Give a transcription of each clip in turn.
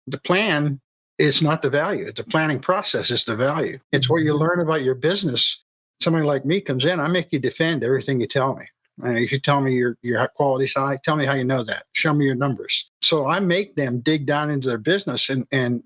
The plan is not the value. The planning process is the value. It's where you learn about your business. Somebody like me comes in, I make you defend everything you tell me. If you tell me your quality's high, tell me how you know that. Show me your numbers. So I make them dig down into their business and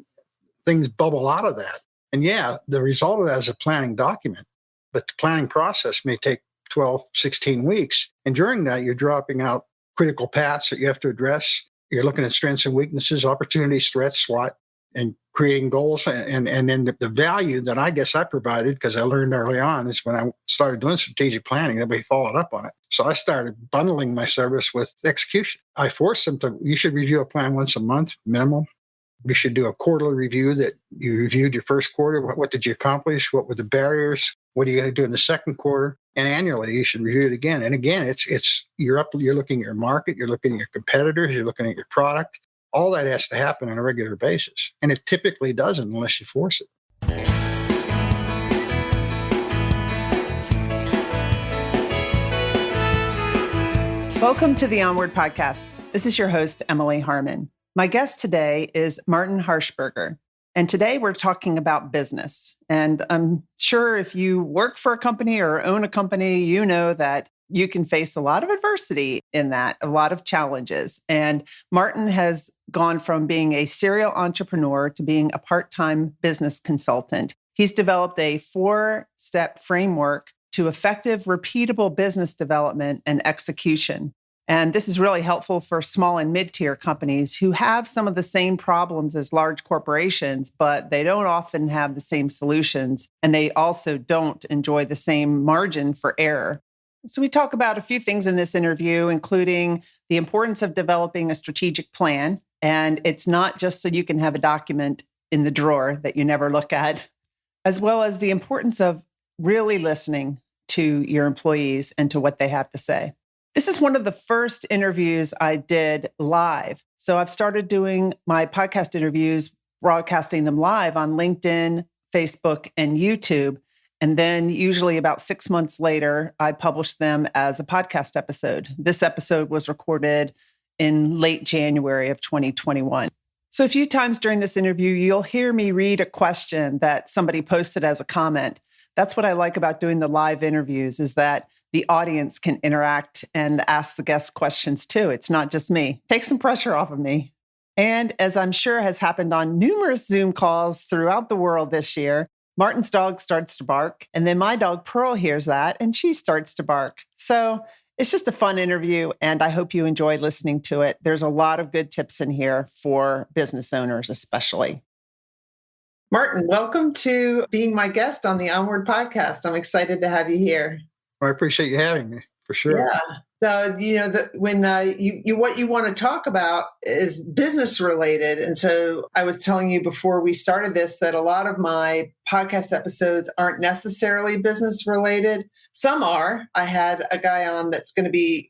things bubble out of that. And yeah, the result of that is a planning document, but the planning process may take 12, 16 weeks. And during that, you're dropping out critical paths that you have to address. You're looking at strengths and weaknesses, opportunities, threats, SWOT, and creating goals. And then the value that I guess I provided, because I learned early on, is when I started doing strategic planning, nobody followed up on it. So I started bundling my service with execution. I forced them to, you should review a plan once a month, minimum. You should do a quarterly review that you reviewed your first quarter. What did you accomplish? What were the barriers? What are you going to do in the second quarter? And annually, you should review it again. And again, you're looking at your market, you're looking at your competitors, you're looking at your product. All that has to happen on a regular basis. And it typically doesn't unless you force it. Welcome to the Onward Podcast. This is your host, Emily Harmon. My guest today is Martin Harshberger. And today we're talking about business. And I'm sure if you work for a company or own a company, you know that you can face a lot of adversity in that, a lot of challenges. And Martin has gone from being a serial entrepreneur to being a part-time business consultant. He's developed a 4-step framework to effective, repeatable business development and execution. And this is really helpful for small and mid-tier companies who have some of the same problems as large corporations, but they don't often have the same solutions. And they also don't enjoy the same margin for error. So we talk about a few things in this interview, including the importance of developing a strategic plan. And it's not just so you can have a document in the drawer that you never look at, as well as the importance of really listening to your employees and to what they have to say. This is one of the first interviews I did live. So I've started doing my podcast interviews, broadcasting them live on LinkedIn, Facebook, and YouTube. And then usually about 6 months later, I publish them as a podcast episode. This episode was recorded in late January of 2021. So a few times during this interview, you'll hear me read a question that somebody posted as a comment. That's what I like about doing the live interviews, is that the audience can interact and ask the guests questions too. It's not just me. Take some pressure off of me. And as I'm sure has happened on numerous Zoom calls throughout the world this year, Martin's dog starts to bark, and then my dog Pearl hears that, and she starts to bark. So it's just a fun interview, and I hope you enjoy listening to it. There's a lot of good tips in here for business owners, especially. Martin, welcome to being my guest on the Onward Podcast. I'm excited to have you here. Well, I appreciate you having me, for sure. Yeah. So, when what you want to talk about is business related. And so I was telling you before we started this that a lot of my podcast episodes aren't necessarily business related. Some are. I had a guy on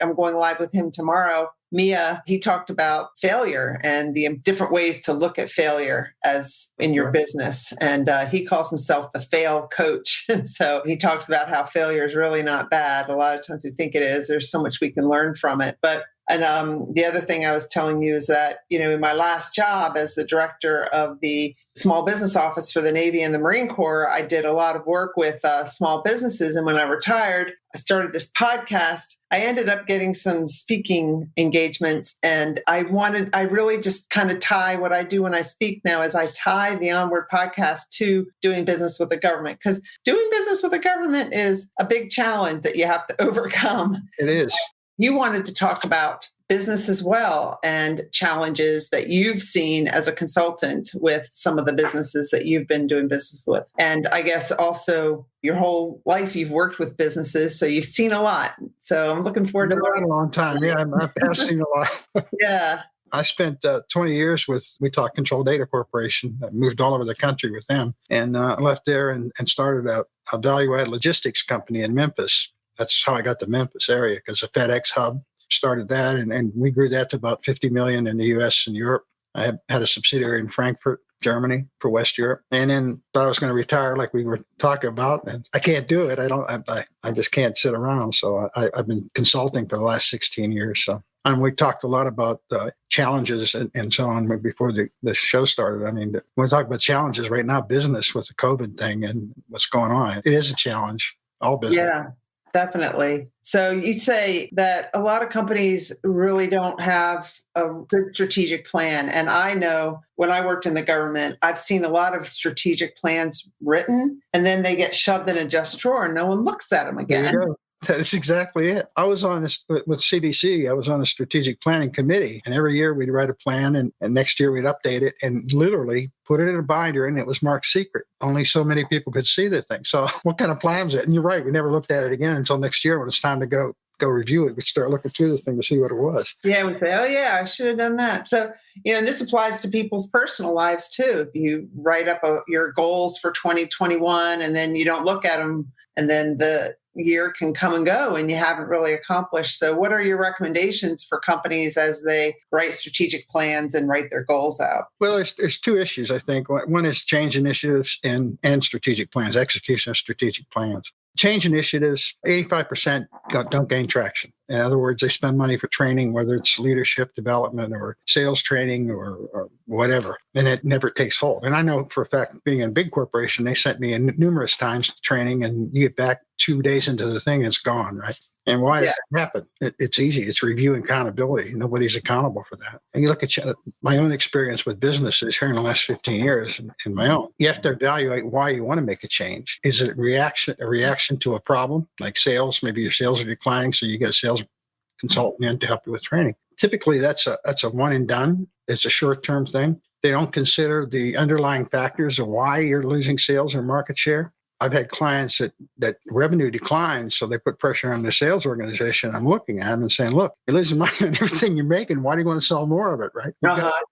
I'm going live with him tomorrow. Mia, he talked about failure and the different ways to look at failure as in your business. And he calls himself the fail coach. So he talks about how failure is really not bad. A lot of times we think it is. There's so much we can learn from it. And the other thing I was telling you is that, in my last job as the director of the small business office for the Navy and the Marine Corps, I did a lot of work with small businesses. And when I retired, I started this podcast. I ended up getting some speaking engagements. And I really just kind of tie what I do when I speak now is I tie the Onward Podcast to doing business with the government, because doing business with the government is a big challenge that you have to overcome. It is. You wanted to talk about business as well and challenges that you've seen as a consultant with some of the businesses that you've been doing business with. And I guess also your whole life you've worked with businesses, so you've seen a lot. So I'm looking forward to learning. A long time. Yeah, I've seen a lot. Yeah. I spent 20 years with Control Data Corporation. I moved all over the country with them and left there and started a value-add logistics company in Memphis. That's how I got to Memphis area, because the FedEx hub started that, and we grew that to about 50 million in the U.S. and Europe. I had a subsidiary in Frankfurt, Germany, for West Europe, and then thought I was going to retire, like we were talking about, and I can't do it. I just can't sit around. So I've been consulting for the last 16 years. So And we talked a lot about challenges and so on before the show started. I mean, when we talk about challenges right now, business with the COVID thing and what's going on, it is a challenge, all business. Yeah, definitely. So you say that a lot of companies really don't have a good strategic plan. And I know when I worked in the government, I've seen a lot of strategic plans written and then they get shoved in a desk drawer and no one looks at them again. There you go. That's exactly it. I was on this with CDC. I was on a strategic planning committee, and every year we'd write a plan, and next year we'd update it and literally put it in a binder, and it was marked secret. Only so many people could see the thing. So what kind of plan is it? And you're right. We never looked at it again until next year when it's time to go review it. We start looking through the thing to see what it was. Yeah, we say, oh yeah, I should have done that. So, and this applies to people's personal lives too. If you write up your goals for 2021 and then you don't look at them, and then the year can come and go and you haven't really accomplished. So what are your recommendations for companies as they write strategic plans and write their goals out? Well, there's two issues, I think. One is change initiatives and strategic plans, execution of strategic plans. Change initiatives, 85% don't gain traction. In other words, they spend money for training, whether it's leadership development or sales training or whatever, and it never takes hold. And I know for a fact, being in a big corporation, they sent me in numerous times to training, and you get back 2 days into the thing, it's gone, right? And why does that happen? It's easy. It's review and accountability. Nobody's accountable for that. And you look at my own experience with businesses here in the last 15 years and my own. You have to evaluate why you want to make a change. Is it a reaction to a problem like sales? Maybe your sales are declining, so you get a sales consultant in to help you with training. Typically, that's a one and done. It's a short-term thing. They don't consider the underlying factors of why you're losing sales or market share. I've had clients that revenue declines, so they put pressure on their sales organization. I'm looking at them and saying, look, you're losing money on everything you're making. Why do you want to sell more of it, right?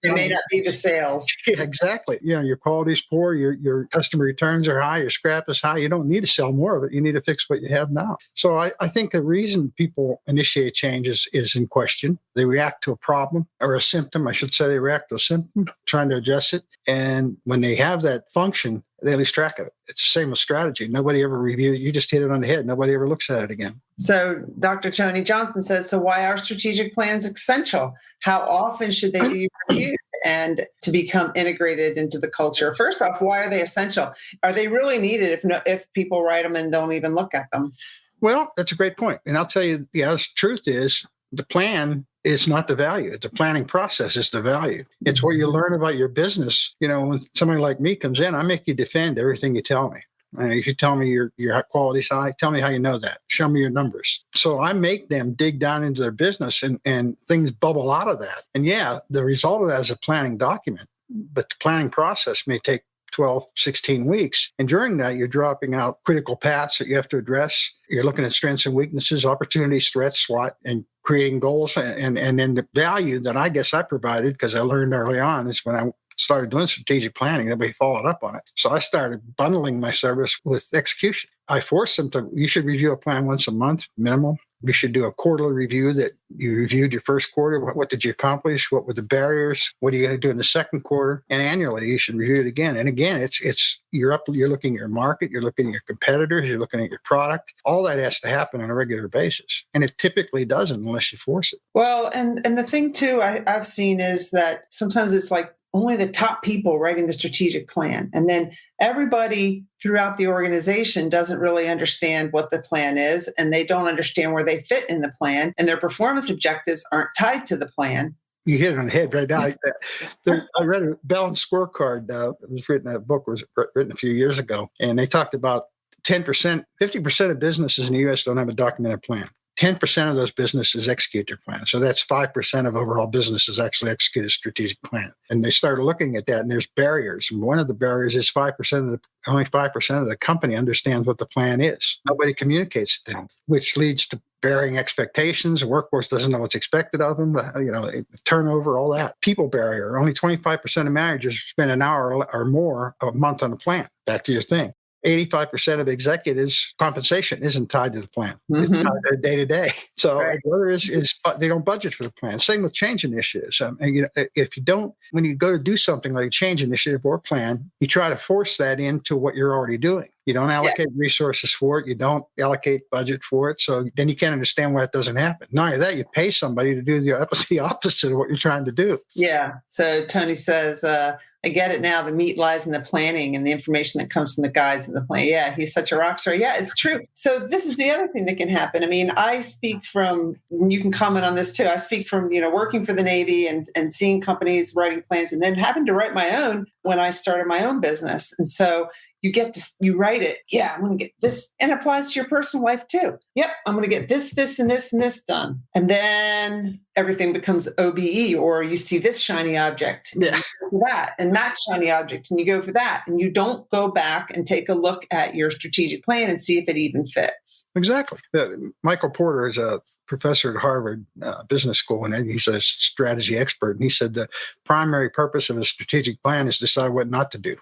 It may not be the sales. Yeah, exactly. Your quality's poor, your customer returns are high, your scrap is high. You don't need to sell more of it. You need to fix what you have now. So I think the reason people initiate changes is in question. They react to a problem or a symptom. I should say they react to a symptom, trying to address it. And when they have that function, they lose track of it. It's the same with strategy. Nobody ever reviews. You just hit it on the head. Nobody ever looks at it again. So Dr. Tony Johnson says, so why are strategic plans essential? How often should they be reviewed and to become integrated into the culture? First off, why are they essential? Are they really needed if people write them and don't even look at them? Well, that's a great point. And I'll tell you, the honest truth is the plan is not the value. The planning process is the value. It's where you learn about your business. When somebody like me comes in, I make you defend everything you tell me. If you tell me your quality's high, tell me how you know that. Show me your numbers. So I make them dig down into their business and things bubble out of that. And the result of that is a planning document. But the planning process may take 12, 16 weeks. And during that, you're dropping out critical paths that you have to address. You're looking at strengths and weaknesses, opportunities, threats, SWOT, and creating goals. And then the value that I guess I provided, because I learned early on, is when I started doing strategic planning, nobody followed up on it. So I started bundling my service with execution. I forced them you should review a plan once a month, minimum. You should do a quarterly review that you reviewed your first quarter. What did you accomplish? What were the barriers? What are you going to do in the second quarter? And annually, you should review it again. And again, you're looking at your market, you're looking at your competitors, you're looking at your product. All that has to happen on a regular basis. And it typically doesn't unless you force it. Well, and the thing too I've seen is that sometimes it's like only the top people writing the strategic plan. And then everybody throughout the organization doesn't really understand what the plan is, and they don't understand where they fit in the plan, and their performance objectives aren't tied to the plan. You hit it on the head right now. I read a balanced scorecard. It was written, that book was written a few years ago, and they talked about 10%, 50% of businesses in the U.S. don't have a documented plan. 10% of those businesses execute their plan. So that's 5% of overall businesses actually execute a strategic plan. And they started looking at that, and there's barriers. And one of the barriers is only 5% of the company understands what the plan is. Nobody communicates to them, which leads to varying expectations. The workforce doesn't know what's expected of them, turnover, all that. People barrier. Only 25% of managers spend an hour or more a month on a plan. Back to your thing. 85% of executives' compensation isn't tied to the plan. Mm-hmm. It's tied to their day-to-day. So the other is they don't budget for the plan. Same with change initiatives. If you don't when you go to do something like a change initiative or plan, you try to force that into what you're already doing. You don't allocate resources for it. You don't allocate budget for it. So then you can't understand why it doesn't happen. Not only that, you pay somebody to do the opposite of what you're trying to do. Yeah. So Tony says, I get it now. The meat lies in the planning and the information that comes from the guides and the plan. Yeah, he's such a rock star. Yeah, it's true. So this is the other thing that can happen. I mean, I speak from, you can comment on this too. I speak from, working for the Navy and seeing companies writing plans and then having to write my own when I started my own business. And so you write it. Yeah, I'm going to get this. And it applies to your personal life too. Yep, I'm going to get this, this, and this, and this done. And then everything becomes OBE, or you see this shiny object, and you go for that, and that shiny object, and you go for that. And you don't go back and take a look at your strategic plan and see if it even fits. Exactly. Michael Porter is a professor at Harvard Business School, and he's a strategy expert. And he said the primary purpose of a strategic plan is to decide what not to do.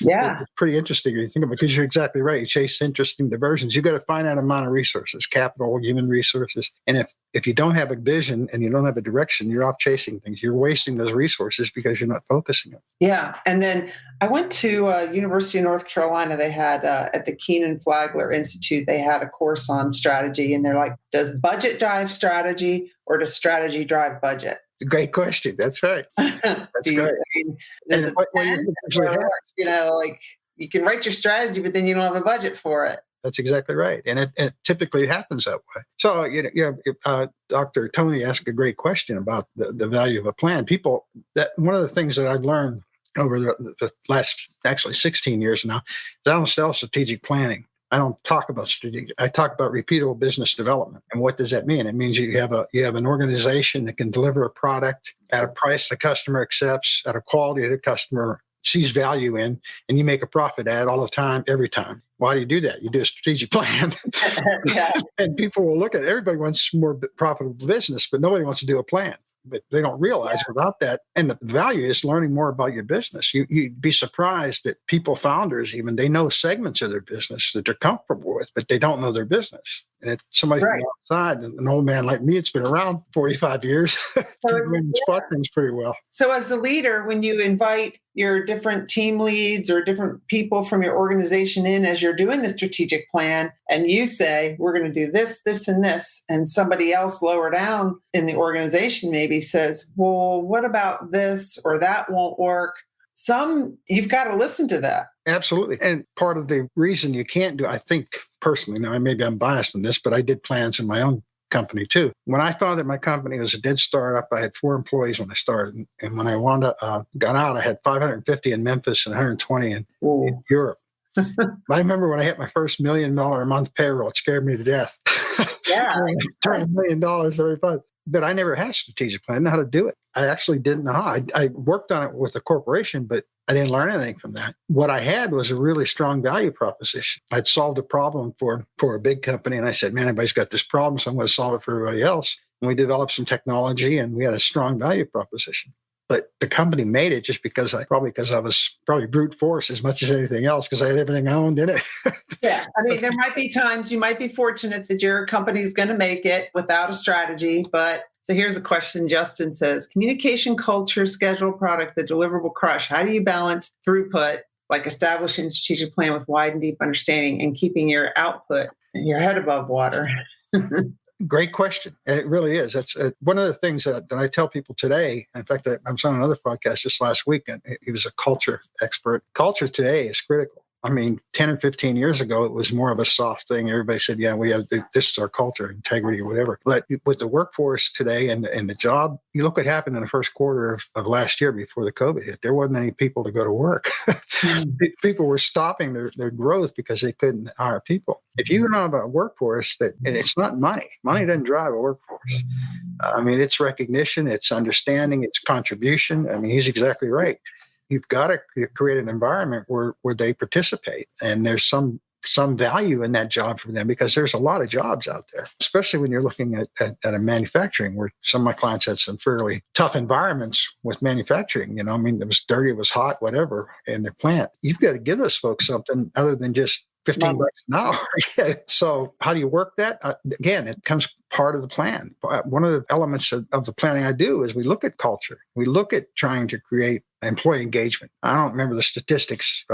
Yeah. It's pretty interesting when you think about it, because you're exactly right. You chase interesting diversions. You've got to find out amount of resources, capital, human resources. And if you don't have a vision and you don't have a direction, you're off chasing things. You're wasting those resources because you're not focusing them. Yeah. And then I went to University of North Carolina. They had at the Keenan Flagler Institute, they had a course on strategy. And they're like, does budget drive strategy or does strategy drive budget? Great question. That's right. That's great. You can write your strategy, but then you don't have a budget for it. That's exactly right. And it typically happens that way. So, Dr. Tony asked a great question about the value of a plan. One of the things that I've learned over the last, actually 16 years now, is I don't sell strategic planning. I don't talk about strategic. I talk about repeatable business development. And what does that mean? It means you have an organization that can deliver a product at a price the customer accepts, at a quality the customer sees value in, and you make a profit at all the time, every time. Why do you do that? You do a strategic plan. And people will look at it. Everybody wants more profitable business, but nobody wants to do a plan. But they don't realize without that. And the value is learning more about your business. You'd be surprised that founders even, they know segments of their business that they're comfortable with, but they don't know their business. And it's somebody from outside, an old man like me, it's been around 45 years, can spot things pretty well. So as the leader, when you invite your different team leads or different people from your organization in as you're doing the strategic plan, and you say, we're going to do this, this, and this, and somebody else lower down in the organization maybe says, well, what about this or that won't work? You've got to listen to that. Absolutely. And part of the reason you can't do, I think personally, now maybe I'm biased in this, but I did plans in my own company too. When I founded my company, it was a dead startup. I had 4 employees when I started. And when I got out, I had 550 in Memphis and 120 in Europe. I remember when I hit my first $1 million a month payroll, it scared me to death. Yeah. $20 million every month. But I never had a strategic plan. I didn't know how to do it. I actually didn't know how. I worked on it with a corporation, but I didn't learn anything from that. What I had was a really strong value proposition. I'd solved a problem for a big company, and I said, man, everybody's got this problem, so I'm going to solve it for everybody else. And we developed some technology, and we had a strong value proposition. But the company made it just because I was brute force as much as anything else, because I had everything I owned in it. Yeah. I mean, there might be times you might be fortunate that your company's going to make it without a strategy. But so here's a question. Justin says, communication, culture, schedule, product, the deliverable crush. How do you balance throughput, like establishing a strategic plan with wide and deep understanding and keeping your output and your head above water? Great question. And it really is. That's one of the things that I tell people today. In fact, I was on another podcast just last week, and he was a culture expert. Culture today is critical. I mean, 10 or 15 years ago, it was more of a soft thing. Everybody said, yeah, this is our culture, integrity, or whatever. But with the workforce today and the job, you look what happened in the first quarter of last year before the COVID hit. There wasn't many people to go to work. People were stopping their growth because they couldn't hire people. If you know about workforce, and it's not money. Money doesn't drive a workforce. I mean, it's recognition, it's understanding, it's contribution. I mean, he's exactly right. You've got to create an environment where they participate, and there's some value in that job for them, because there's a lot of jobs out there, especially when you're looking at a manufacturing, where some of my clients had some fairly tough environments with manufacturing. I mean, it was dirty, it was hot, whatever, in their plant. You've got to give those folks something other than just $15 an hour. Yeah. So how do you work that? Again, it comes part of the plan. One of the elements of the planning I do is we look at culture. We look at trying to create employee engagement. I don't remember the statistics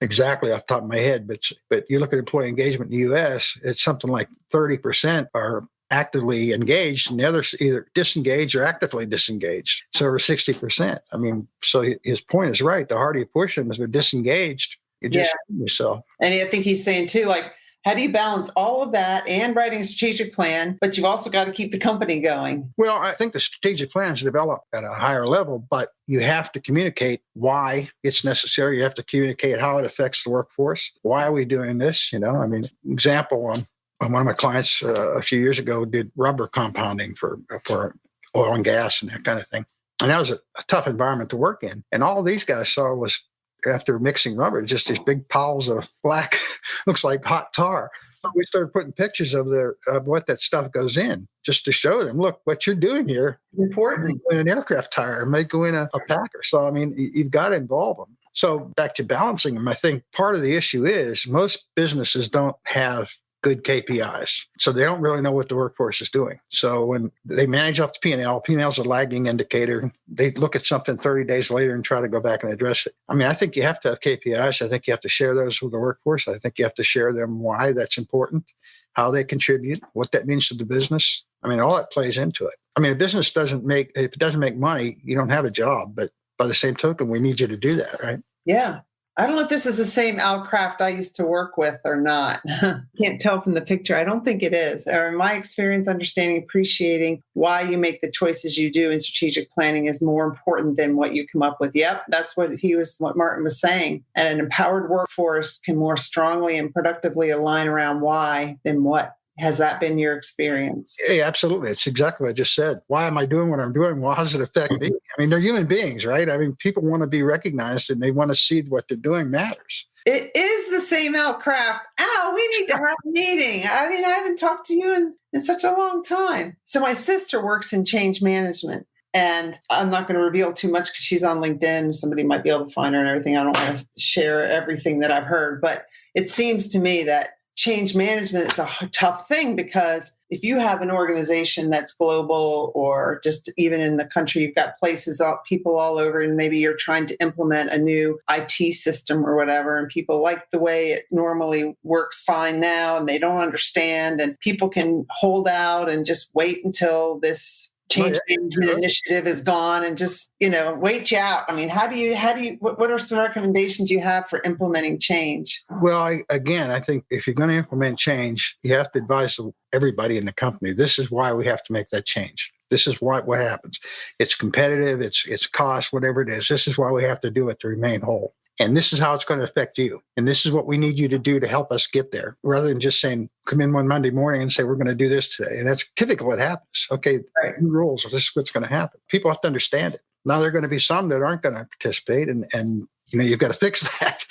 exactly off the top of my head, but you look at employee engagement in the U.S., it's something like 30% are actively engaged, and the others either disengaged or actively disengaged. So over 60%. I mean, so his point is right. The harder you push them, as they're disengaged, you just hurt yourself. And I think he's saying too, like, how do you balance all of that and writing a strategic plan, but you've also got to keep the company going? Well, I think the strategic plans develop at a higher level, but you have to communicate why it's necessary. You have to communicate how it affects the workforce. Why are we doing this? I mean, example, one of my clients a few years ago did rubber compounding for oil and gas and that kind of thing. And that was a tough environment to work in. And all these guys saw was, after mixing rubber, just these big piles of black, looks like hot tar. So we started putting pictures of what that stuff goes in, just to show them, look, what you're doing here is important. In an aircraft tire, it may go in a packer. So, I mean, you've got to involve them. So back to balancing them, I think part of the issue is most businesses don't have good KPIs. So they don't really know what the workforce is doing. So when they manage off the P&L is a lagging indicator. They look at something 30 days later and try to go back and address it. I mean, I think you have to have KPIs. I think you have to share those with the workforce. I think you have to share them why that's important, how they contribute, what that means to the business. I mean, all that plays into it. I mean, if it doesn't make money, you don't have a job. But by the same token, we need you to do that, right? Yeah. I don't know if this is the same Al Kraft I used to work with or not. Can't tell from the picture. I don't think it is. Or in my experience, understanding, appreciating why you make the choices you do in strategic planning is more important than what you come up with. Yep, that's what Martin was saying. And an empowered workforce can more strongly and productively align around why than what. Has that been your experience? Yeah, absolutely. It's exactly what I just said. Why am I doing what I'm doing? Well, how does it affect me? I mean, they're human beings, right? I mean, people want to be recognized and they want to see what they're doing matters. It is the same Al Kraft. Al, we need to have a meeting. I mean, I haven't talked to you in such a long time. So my sister works in change management. And I'm not going to reveal too much because she's on LinkedIn. Somebody might be able to find her and everything. I don't want to share everything that I've heard. But it seems to me that change management is a tough thing because if you have an organization that's global or just even in the country, you've got people all over, and maybe you're trying to implement a new IT system or whatever, and people like the way it normally works fine now, and they don't understand, and people can hold out and just wait until this change management initiative is gone and just, wait you out. I mean, what are some recommendations you have for implementing change? Well, I think if you're going to implement change, you have to advise everybody in the company. This is why we have to make that change. This is what happens. It's competitive. It's cost, whatever it is. This is why we have to do it to remain whole. And this is how it's going to affect you. And this is what we need you to do to help us get there, rather than just saying, come in one Monday morning and say, we're going to do this today. And that's typically what happens. Okay, right. New rules, this is what's going to happen. People have to understand it. Now, there are going to be some that aren't going to participate, and you've got to fix that.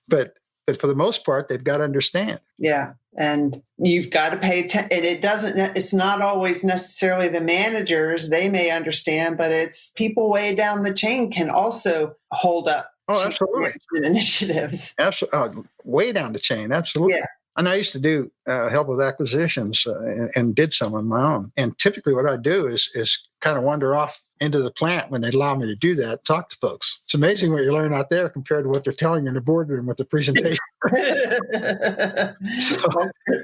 But for the most part, they've got to understand. Yeah. And you've got to pay attention. It's not always necessarily the managers. They may understand, but it's people way down the chain can also hold up. Oh, absolutely. Initiatives. Absolutely. Way down the chain. Absolutely. Yeah. And I used to do help with acquisitions and did some on my own. And typically what I do is kind of wander off into the plant when they allow me to do that, talk to folks. It's amazing what you learn out there compared to what they're telling you in the boardroom with the presentation.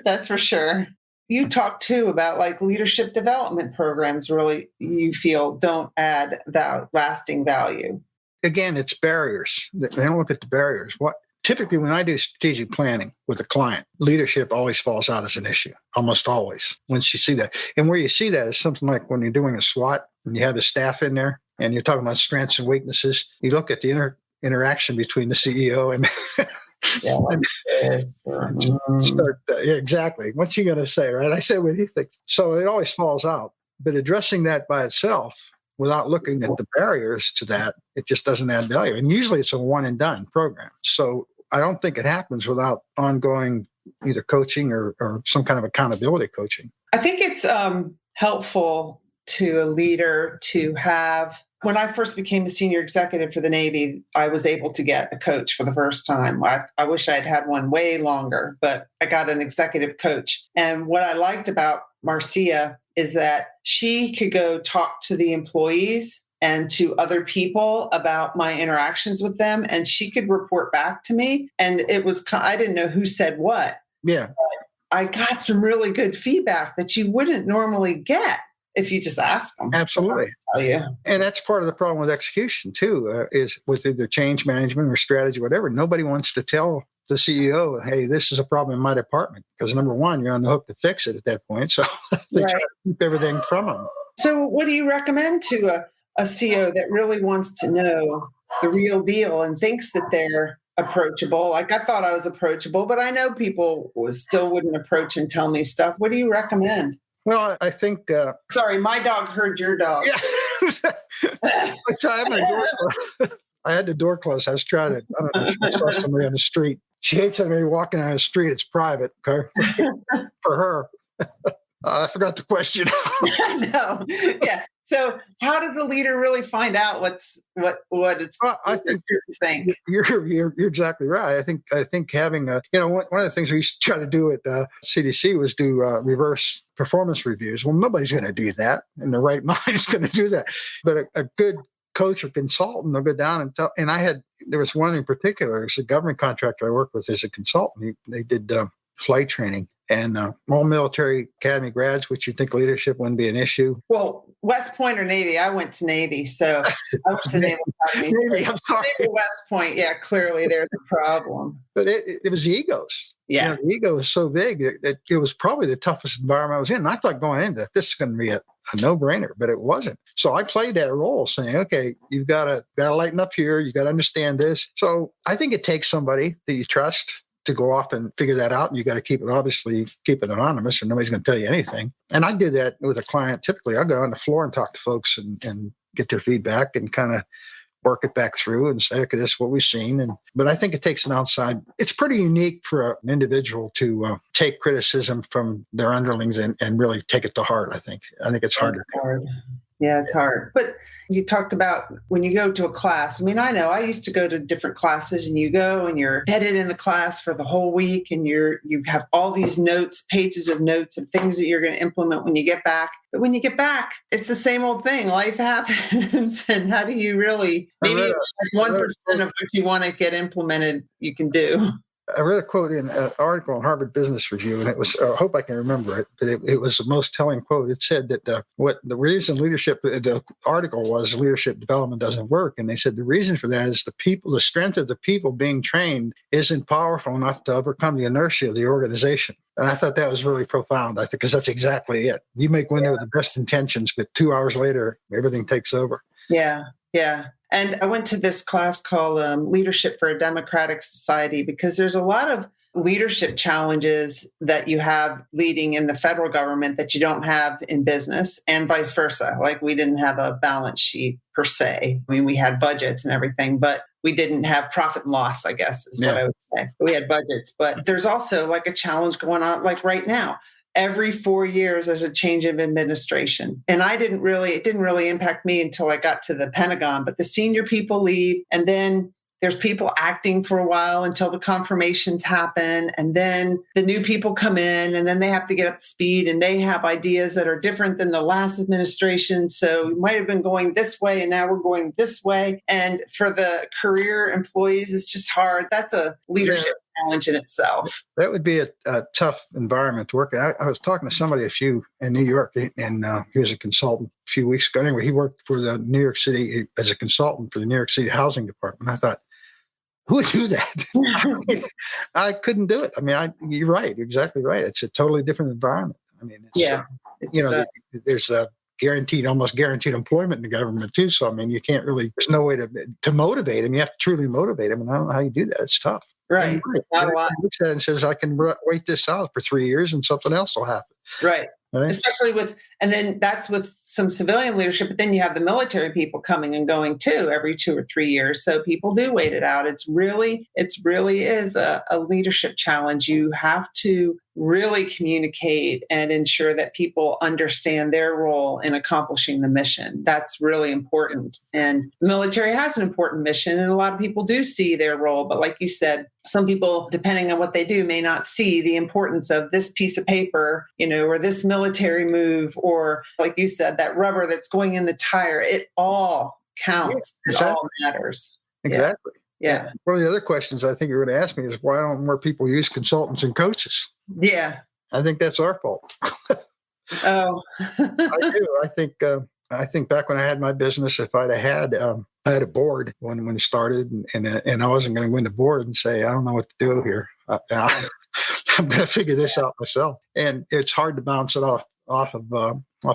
That's for sure. You talk too about like leadership development programs really you feel don't add lasting value. Again, it's barriers. They don't look at the barriers. Typically, when I do strategic planning with a client, leadership always falls out as an issue, almost always, once you see that. And where you see that is something like when you're doing a SWOT and you have the staff in there and you're talking about strengths and weaknesses, you look at the interaction between the CEO and exactly. What's he going to say, right? I say what he thinks. So it always falls out. But addressing that by itself, without looking at the barriers to that, it just doesn't add value. And usually it's a one and done program. So I don't think it happens without ongoing either coaching or some kind of accountability coaching. I think it's helpful to a leader to have When I first became a senior executive for the Navy, I was able to get a coach for the first time. I wish I'd had one way longer, but I got an executive coach. And what I liked about Marcia is that she could go talk to the employees and to other people about my interactions with them, and she could report back to me. And I didn't know who said what. Yeah. I got some really good feedback that you wouldn't normally get if you just ask them. Absolutely. Yeah. And that's part of the problem with execution too, is with either change management or strategy, whatever. Nobody wants to tell the CEO, hey, this is a problem in my department. Because number one, you're on the hook to fix it at that point. So they try to keep everything from them. So what do you recommend to a CEO that really wants to know the real deal and thinks that they're approachable? Like, I thought I was approachable, but I know people still wouldn't approach and tell me stuff. What do you recommend? Well, I think... Sorry, my dog heard your dog. Yeah. I had the door closed. I was trying to, I don't know, if I saw somebody on the street. She hates somebody walking on the street. It's private, okay? For her. I forgot the question. No. Yeah. So how does a leader really find out what it's? Well, I think you're exactly right. I think having one of the things we used to try to do at CDC was do reverse performance reviews. Well, nobody's going to do that, and the right mind is going to do that. But a good coach or consultant will go down and tell. And there was one in particular. It's a government contractor I worked with as a consultant. They did flight training. And all military academy grads, which you think leadership wouldn't be an issue. Well, West Point or Navy? I went to Navy, so I went to Naval Academy. Navy, I'm sorry. Navy, West Point, yeah, clearly there's a problem. But it was egos. Yeah. The ego was so big that it was probably the toughest environment I was in. And I thought going into that, this is going to be a no-brainer, but it wasn't. So I played that role saying, okay, you've got to lighten up here. You got to understand this. So I think it takes somebody that you trust to go off and figure that out. And you got to keep it anonymous, or nobody's going to tell you anything. And I do that with a client. Typically, I'll go on the floor and talk to folks and get their feedback and kind of work it back through and say, okay, this is what we've seen. But I think it takes an outside. It's pretty unique for an individual to take criticism from their underlings and really take it to heart. I think it's harder. Yeah, it's hard. But you talked about when you go to a class. I mean, I know I used to go to different classes, and you go and you're headed in the class for the whole week, and you have all these notes, pages of notes of things that you're going to implement when you get back. But when you get back, it's the same old thing. Life happens. And how do you really, maybe 1% of what you want to get implemented, you can do. I read a quote in an article in Harvard Business Review, and it was, I hope I can remember it, but it was the most telling quote. It said that what the reason the article was leadership development doesn't work. And they said the reason for that is the strength of the people being trained isn't powerful enough to overcome the inertia of the organization. And I thought that was really profound, I think, because that's exactly it. You make one with the best intentions, but 2 hours later, everything takes over. Yeah, yeah. And I went to this class called Leadership for a Democratic Society, because there's a lot of leadership challenges that you have leading in the federal government that you don't have in business, and vice versa. Like, we didn't have a balance sheet per se. I mean, we had budgets and everything, but we didn't have profit and loss, I guess is what I would say. We had budgets, but there's also like a challenge going on like right now. Every 4 years, there's a change of administration. And it didn't really impact me until I got to the Pentagon, but the senior people leave, and then there's people acting for a while until the confirmations happen. And then the new people come in, and then they have to get up to speed, and they have ideas that are different than the last administration. So we might have been going this way, and now we're going this way. And for the career employees, it's just hard. That's a leadership challenge in itself. That would be a tough environment to work in. I was talking to somebody in New York, and he was a consultant a few weeks ago. Anyway, he worked for the New York City as a consultant for the New York City Housing Department. I thought, who would do that? I couldn't do it. I mean, you're right. You're exactly right. It's a totally different environment. I mean, there's a almost guaranteed employment in the government too. So, I mean, you can't really, there's no way to motivate them. You have to truly motivate them. And I don't know how you do that. It's tough. Right. Not a lot. And says, I can wait this out for 3 years and something else will happen. Right. Especially with And then that's with some civilian leadership, but then you have the military people coming and going too every 2 or 3 years. So people do wait it out. It's really is a leadership challenge. You have to really communicate and ensure that people understand their role in accomplishing the mission. That's really important. And the military has an important mission, and a lot of people do see their role. But like you said, some people, depending on what they do, may not see the importance of this piece of paper, or this military move, or like you said, that rubber that's going in the tire. It all counts. Yeah, exactly. It all matters. Exactly. Yeah. One of the other questions I think you're going to ask me is, why don't more people use consultants and coaches? Yeah. I think that's our fault. Oh. I do. I think back when I had my business, if I had a board when it started, and I wasn't going to win the board and say, I don't know what to do here. I'm going to figure this out myself. And it's hard to bounce it off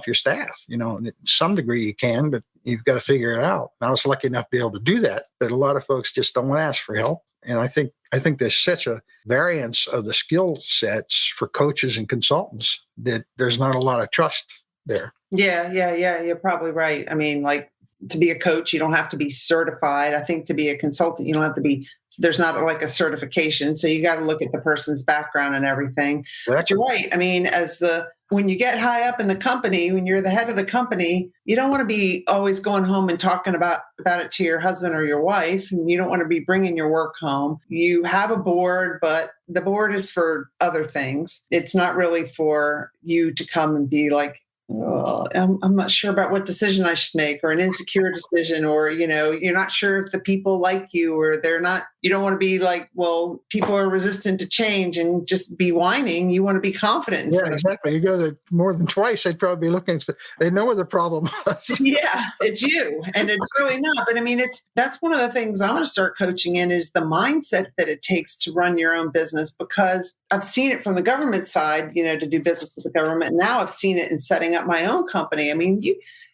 your staff. To some degree you can, but you've got to figure it out. And I was lucky enough to be able to do that, but a lot of folks just don't ask for help. And I think there's such a variance of the skill sets for coaches and consultants that there's not a lot of trust there. Yeah. You're probably right. I mean, like, to be a coach, you don't have to be certified. I think to be a consultant, you don't have to be, there's not like a certification. So you got to look at the person's background and everything. Exactly. But you're right. I mean, when you get high up in the company, when you're the head of the company, you don't want to be always going home and talking about it to your husband or your wife. And you don't want to be bringing your work home. You have a board, but the board is for other things. It's not really for you to come and be like, oh, I'm not sure about what decision I should make, or an insecure decision, or, you're not sure if the people like you, or they're not, you don't want to be like, well, people are resistant to change and just be whining. You want to be confident. Yeah, exactly. You go to more than twice, they'd probably be looking, they know where the problem was. Yeah, it's you. And it's really not. But I mean, that's one of the things I want to start coaching in, is the mindset that it takes to run your own business, because I've seen it from the government side, to do business with the government. Now I've seen it in setting up my own company. I mean,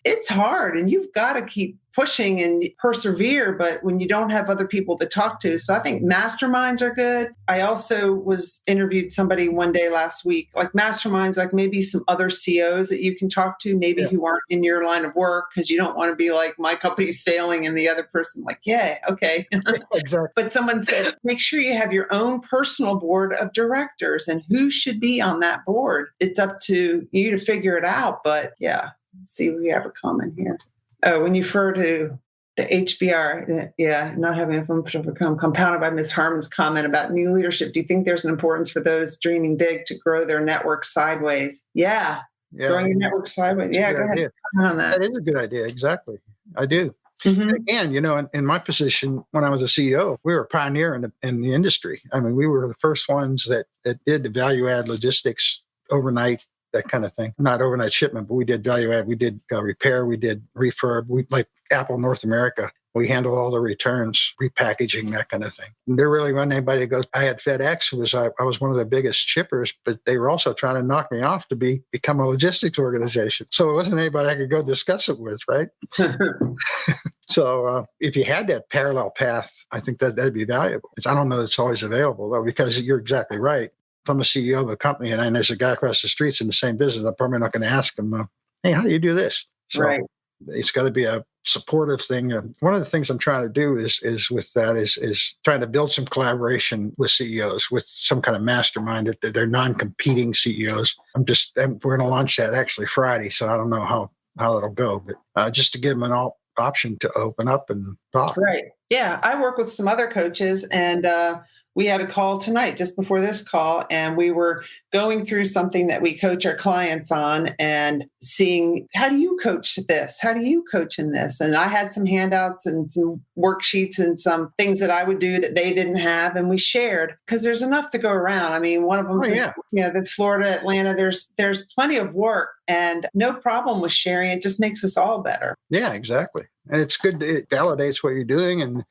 it's hard, and you've got to keep pushing and persevere, but when you don't have other people to talk to. So I think masterminds are good. I also interviewed somebody one day last week, like masterminds, like maybe some other CEOs that you can talk to, maybe who aren't in your line of work, because you don't want to be like, my company's failing, and the other person like, yeah, okay. Exactly. But someone said, make sure you have your own personal board of directors, and who should be on that board. It's up to you to figure it out. But yeah, let's see if we have a comment here. Oh, when you refer to the HBR, not having a film become compounded by Ms. Harmon's comment about new leadership, do you think there's an importance for those dreaming big to grow their network sideways? Yeah. Growing your network sideways. Yeah, go ahead. Comment on that. That is a good idea. Exactly. I do. Mm-hmm. Again, in my position, when I was a CEO, we were a pioneer in the industry. I mean, we were the first ones that did the value add logistics overnight, that kind of thing. Not overnight shipment, but we did value add. We did repair. We did refurb. We, like Apple North America, we handle all the returns, repackaging, that kind of thing. And there really wasn't anybody to go. I had FedEx, I was one of the biggest shippers, but they were also trying to knock me off to become a logistics organization. So it wasn't anybody I could go discuss it with, right? So if you had that parallel path, I think that'd be valuable. I don't know that it's always available, though, because you're exactly right. If I'm a CEO of a company and there's a guy across the streets in the same business, I'm probably not going to ask him, hey, how do you do this? So right. It's got to be a supportive thing. One of the things I'm trying to do is trying to build some collaboration with CEOs, with some kind of mastermind that they're non-competing CEOs. We're going to launch that actually Friday, so I don't know how it'll go, but just to give them an option to open up and talk. Right. Yeah. I work with some other coaches, and we had a call tonight just before this call, and we were going through something that we coach our clients on and seeing, how do you coach this? How do you coach in this? And I had some handouts and some worksheets and some things that I would do that they didn't have. And we shared, because there's enough to go around. I mean, one of them, the Florida, Atlanta, there's plenty of work, and no problem with sharing. It just makes us all better. Yeah, exactly. And it's good. It validates what you're doing. And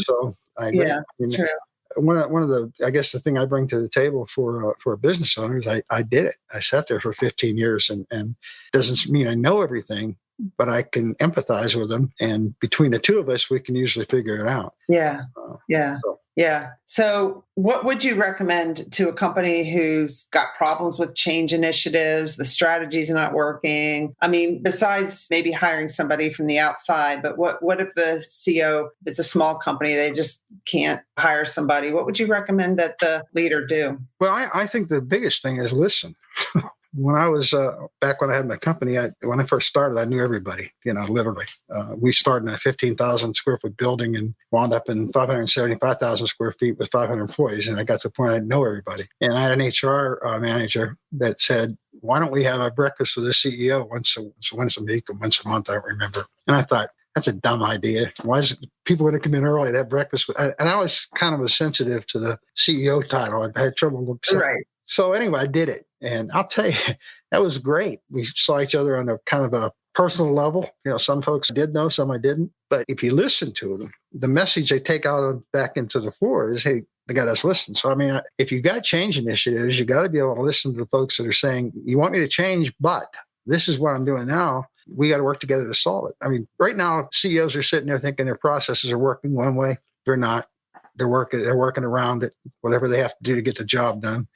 so I agree. Yeah, true. One of the, I guess the thing I bring to the table for a business owner is I did it. I sat there for 15 years and doesn't mean I know everything, but I can empathize with them. And between the two of us, we can usually figure it out. Yeah. Yeah. So what would you recommend to a company who's got problems with change initiatives, the strategy's not working? I mean, besides maybe hiring somebody from the outside, but what if the CEO is a small company, they just can't hire somebody? What would you recommend that the leader do? Well, I think the biggest thing is listen. When I was back when I had my company, when I first started, I knew everybody, literally. We started in a 15,000 square foot building and wound up in 575,000 square feet with 500 employees. And I got to the point I didn't know everybody. And I had an HR manager that said, why don't we have a breakfast with the CEO once a week or once a month? I don't remember. And I thought, that's a dumb idea. Why is it people going to come in early to have breakfast? And I was kind of sensitive to the CEO title. I had trouble looking. Right. So anyway, I did it. And I'll tell you, that was great. We saw each other on a kind of a personal level. Some folks did know, some I didn't. But if you listen to them, the message they take out back into the floor is, hey, they got us listening. So, I mean, if you've got change initiatives, you got to be able to listen to the folks that are saying, you want me to change, but this is what I'm doing now. We got to work together to solve it. I mean, right now, CEOs are sitting there thinking their processes are working one way. They're not. They're working around it, whatever they have to do to get the job done.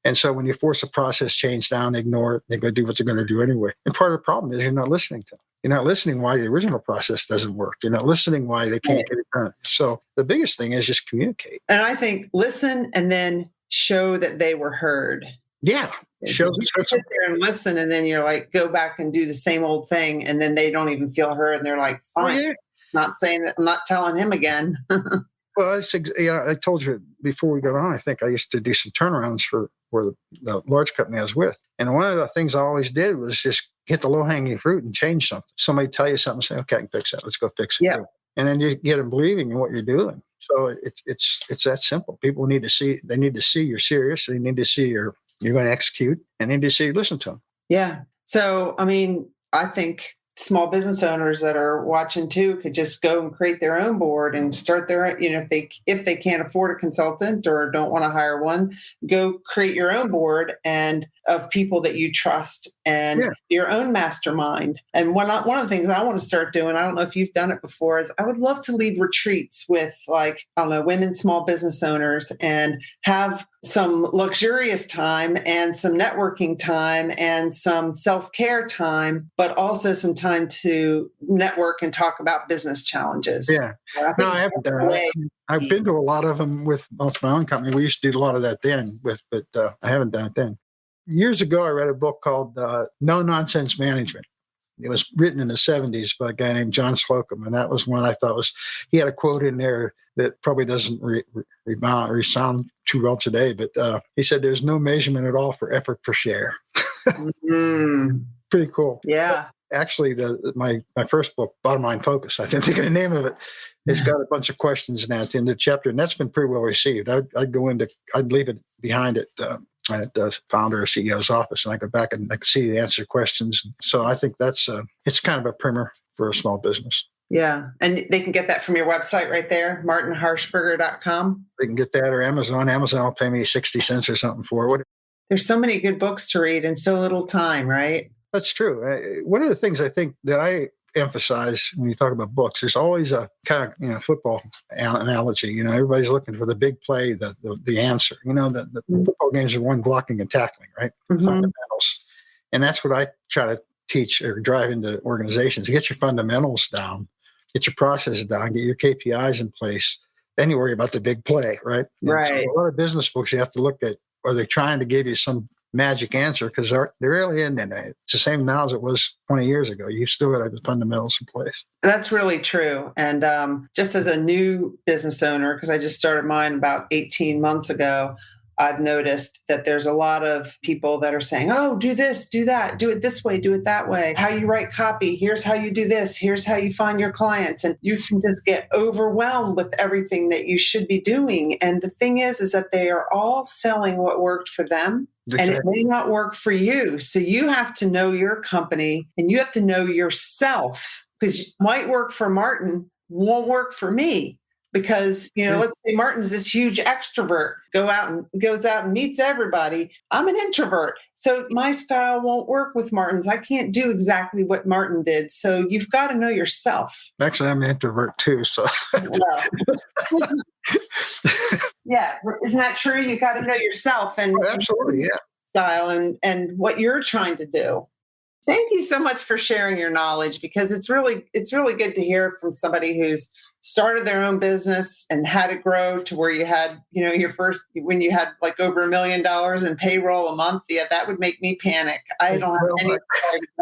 And so when you force a process change down, ignore it, they're going to do what they're going to do anyway. And part of the problem is you're not listening to them. You're not listening why the original process doesn't work. You're not listening why they can't get it done. So the biggest thing is just communicate. And I think listen and then show that they were heard. Yeah. You sit there and listen, and then you're like, go back and do the same old thing. And then they don't even feel heard. And they're like, fine. Oh, yeah. Not saying that, I'm not telling him again. Well, I told you before we got on, I think I used to do some turnarounds for the large company I was with. And one of the things I always did was just hit the low-hanging fruit and change something. Somebody tell you something, say, okay, I can fix that. Let's go fix it. Yeah. And then you get them believing in what you're doing. So it's that simple. People need to see you're serious. They need to see you're going to execute, and they need to see you listen to them. Yeah. So, I mean, I think small business owners that are watching too could just go and create their own board and start their own, if they can't afford a consultant or don't want to hire one, go create your own board and of people that you trust and your own mastermind. And one of the things I want to start doing, I don't know if you've done it before, is I would love to lead retreats with women small business owners and have some luxurious time and some networking time and some self-care time, but also some time to network and talk about business challenges. Yeah. No, I haven't done that. I've been to a lot of them with my own company. We used to do a lot of that then, but I haven't done it then. Years ago, I read a book called No Nonsense Management. It was written in the 70s by a guy named John Slocum, and that was one I thought he had a quote in there that probably doesn't resound too well today, but he said, there's no measurement at all for effort per share. Mm-hmm. Pretty cool. Yeah. Actually, my first book, Bottom Line Focus, I can't think of the name of it. It's got a bunch of questions now at the end of the chapter, and that's been pretty well received. I'd leave it behind it at the founder or CEO's office, and I go back and I can see the answer to questions. So I think that's it's kind of a primer for a small business. Yeah. And they can get that from your website right there, martinharshberger.com. They can get that or Amazon. Amazon will pay me 60 cents or something for it. There's so many good books to read in so little time, right? That's true. One of the things I think that I emphasize when you talk about books, there's always a kind of football analogy. Everybody's looking for the big play, the answer. The football games are one blocking and tackling, right? Mm-hmm. Fundamentals. And that's what I try to teach or drive into organizations. Get your fundamentals down, get your processes down, get your KPIs in place. Then you worry about the big play, right? Right. So a lot of business books you have to look at, are they trying to give you some magic answer? Because there really isn't any. It's the same now as it was 20 years ago. You still got to have the fundamentals in place. That's really true. And just as a new business owner, because I just started mine about 18 months ago, I've noticed that there's a lot of people that are saying, oh, do this, do that, do it this way, do it that way. How you write copy, here's how you do this, here's how you find your clients. And you can just get overwhelmed with everything that you should be doing. And the thing is that they are all selling what worked for them. Exactly. And it may not work for you. So you have to know your company and you have to know yourself, because it might work for Martin, won't work for me. Because, let's say Martin's this huge extrovert, goes out and meets everybody. I'm an introvert. So my style won't work with Martin's. I can't do exactly what Martin did. So you've got to know yourself. Actually, I'm an introvert too. So Yeah. Isn't that true? You got to know yourself and Oh, absolutely, yeah. style and what you're trying to do. Thank you so much for sharing your knowledge, because it's really good to hear from somebody who's started their own business and had it grow to where you had, your first, when you had like over $1 million in payroll a month. Yeah, that would make me panic. I don't have any.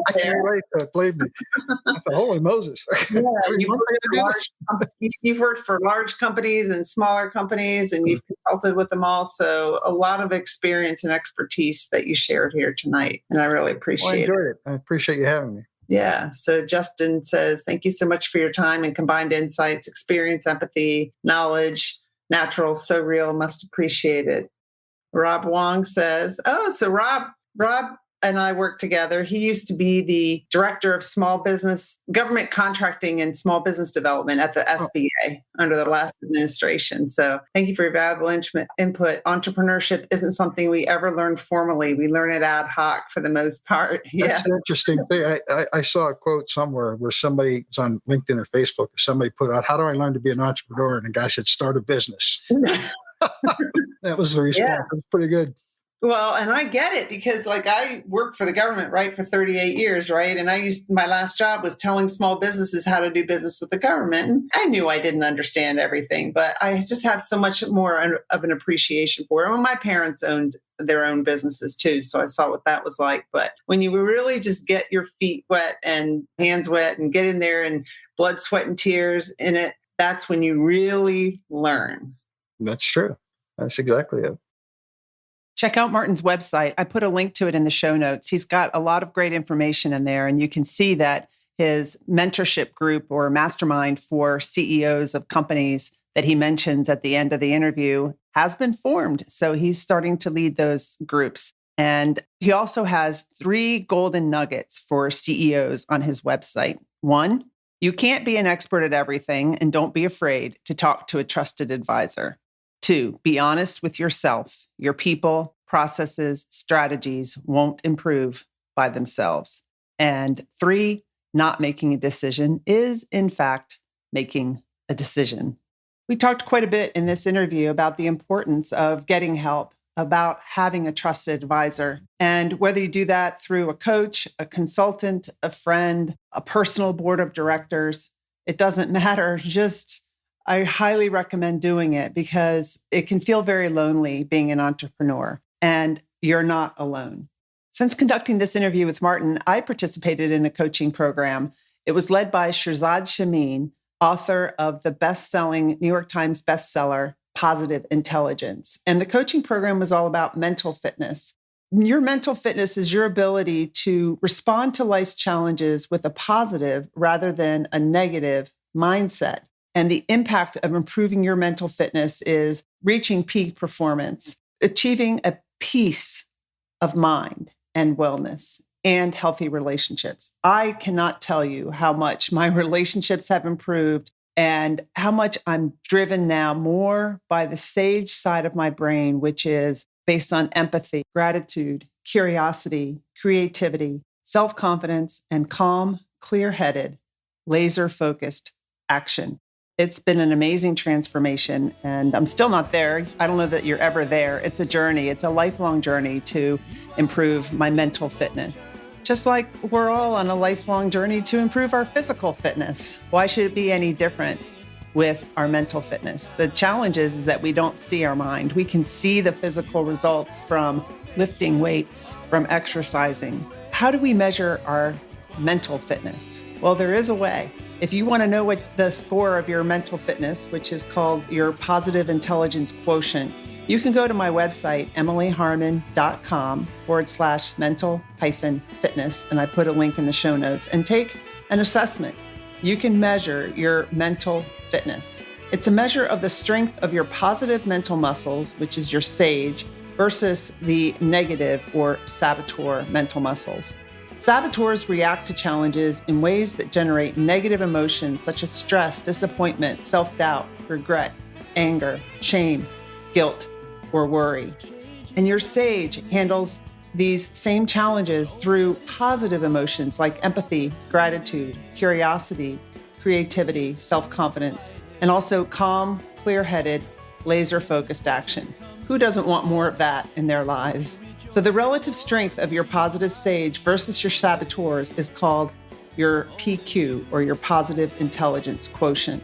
I can't relate to it, believe me. I thought, holy Moses. Yeah, you've worked for large companies and smaller companies, and you've consulted with them all. So a lot of experience and expertise that you shared here tonight. And I really appreciate it. I enjoyed it. I appreciate you having me. Yeah. So Justin says, thank you so much for your time and combined insights, experience, empathy, knowledge, natural, so real, most appreciated. Rob Wong says, so Rob and I work together. He used to be the director of small business, government contracting and small business development at the SBA under the last administration. So thank you for your valuable input. Entrepreneurship isn't something we ever learn formally. We learn it ad hoc for the most part. Yeah. That's an interesting thing. I saw a quote somewhere where somebody was on LinkedIn or Facebook, or somebody put out, how do I learn to be an entrepreneur? And the guy said, start a business. That was the response. Yeah. It was pretty good. Well, and I get it, because like I worked for the government, right, for 38 years, right? And my last job was telling small businesses how to do business with the government. And I knew I didn't understand everything, but I just have so much more of an appreciation for it. Well, my parents owned their own businesses too, so I saw what that was like. But when you really just get your feet wet and hands wet and get in there and blood, sweat, and tears in it, that's when you really learn. That's true. That's exactly it. Check out Martin's website. I put a link to it in the show notes. He's got a lot of great information in there, and you can see that his mentorship group or mastermind for CEOs of companies that he mentions at the end of the interview has been formed. So he's starting to lead those groups. And he also has 3 golden nuggets for CEOs on his website. 1, you can't be an expert at everything, and don't be afraid to talk to a trusted advisor. 2, be honest with yourself. Your people, processes, strategies won't improve by themselves. And 3, not making a decision is, in fact, making a decision. We talked quite a bit in this interview about the importance of getting help, about having a trusted advisor. And whether you do that through a coach, a consultant, a friend, a personal board of directors, it doesn't matter. I highly recommend doing it, because it can feel very lonely being an entrepreneur, and you're not alone. Since conducting this interview with Martin, I participated in a coaching program. It was led by Shirzad Chamine, author of the best-selling New York Times bestseller, Positive Intelligence. And the coaching program was all about mental fitness. Your mental fitness is your ability to respond to life's challenges with a positive rather than a negative mindset. And the impact of improving your mental fitness is reaching peak performance, achieving a peace of mind and wellness, and healthy relationships. I cannot tell you how much my relationships have improved and how much I'm driven now more by the sage side of my brain, which is based on empathy, gratitude, curiosity, creativity, self-confidence, and calm, clear-headed, laser-focused action. It's been an amazing transformation, and I'm still not there. I don't know that you're ever there. It's a journey. It's a lifelong journey to improve my mental fitness. Just like we're all on a lifelong journey to improve our physical fitness. Why should it be any different with our mental fitness? The challenge is that we don't see our mind. We can see the physical results from lifting weights, from exercising. How do we measure our mental fitness? Well, there is a way. If you want to know what the score of your mental fitness, which is called your positive intelligence quotient, you can go to my website, emilyharmon.com/mental-fitness, and I put a link in the show notes, and take an assessment. You can measure your mental fitness. It's a measure of the strength of your positive mental muscles, which is your sage, versus the negative or saboteur mental muscles. Saboteurs react to challenges in ways that generate negative emotions such as stress, disappointment, self-doubt, regret, anger, shame, guilt, or worry. And your sage handles these same challenges through positive emotions like empathy, gratitude, curiosity, creativity, self-confidence, and also calm, clear-headed, laser-focused action. Who doesn't want more of that in their lives? So the relative strength of your positive sage versus your saboteurs is called your PQ, or your positive intelligence quotient.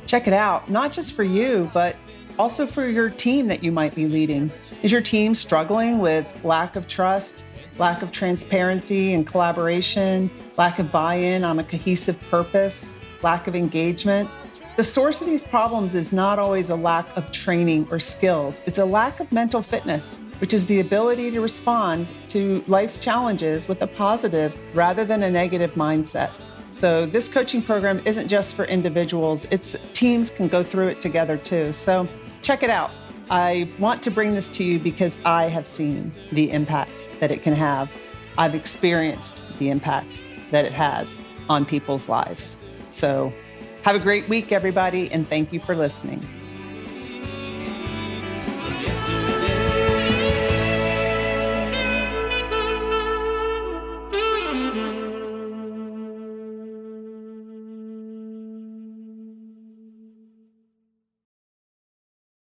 Check it out, not just for you, but also for your team that you might be leading. Is your team struggling with lack of trust, lack of transparency and collaboration, lack of buy-in on a cohesive purpose, lack of engagement? The source of these problems is not always a lack of training or skills. It's a lack of mental fitness, which is the ability to respond to life's challenges with a positive rather than a negative mindset. So this coaching program isn't just for individuals, teams can go through it together too. So check it out. I want to bring this to you because I have seen the impact that it can have. I've experienced the impact that it has on people's lives. So have a great week, everybody, and thank you for listening.